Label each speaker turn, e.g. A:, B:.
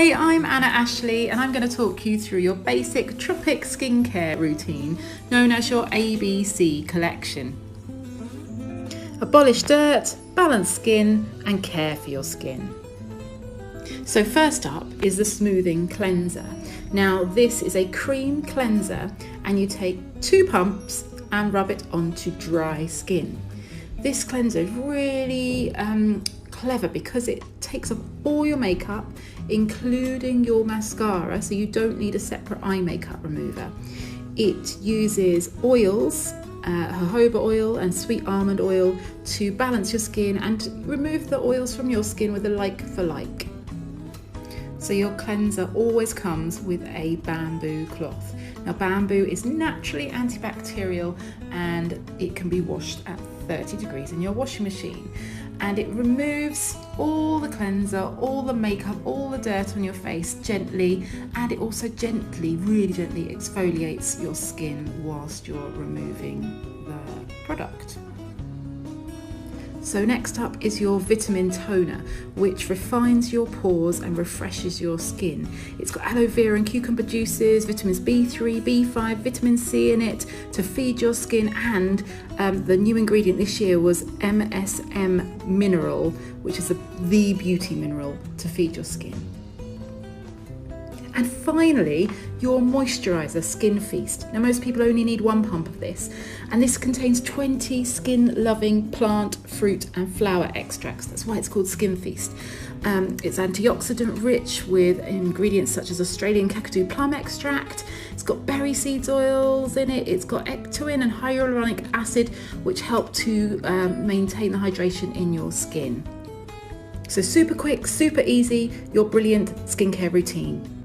A: Hi, I'm Anna Ashley and I'm going to talk you through your basic Tropic skincare routine known as your ABC collection. Abolish dirt, balance skin and care for your skin. So first up is the smoothing cleanser. Now this is a cream cleanser and you take 2 pumps and rub it onto dry skin. This cleanser is really clever because it takes off all your makeup, including your mascara, so you don't need a separate eye makeup remover. It uses oils, jojoba oil and sweet almond oil to balance your skin and remove the oils from your skin with a like for like. So your cleanser always comes with a bamboo cloth. Now bamboo is naturally antibacterial and it can be washed at 30 degrees in your washing machine, and it removes all the cleanser, all the makeup, all the dirt on your face gently, and it also really gently exfoliates your skin whilst you're removing the product. So next up is your vitamin toner, which refines your pores and refreshes your skin. It's got aloe vera and cucumber juices, vitamins B3, B5, vitamin C in it to feed your skin, and the new ingredient this year was MSM mineral, which is the beauty mineral to feed your skin. And finally, your moisturiser Skin Feast. Now most people only need 1 pump of this, and this contains 20 skin-loving plant, fruit and flower extracts. That's why it's called Skin Feast. It's antioxidant rich with ingredients such as Australian kakadu plum extract. It's got berry seeds oils in it. It's got ectoin and hyaluronic acid, which help to maintain the hydration in your skin. So super quick, super easy, your brilliant skincare routine.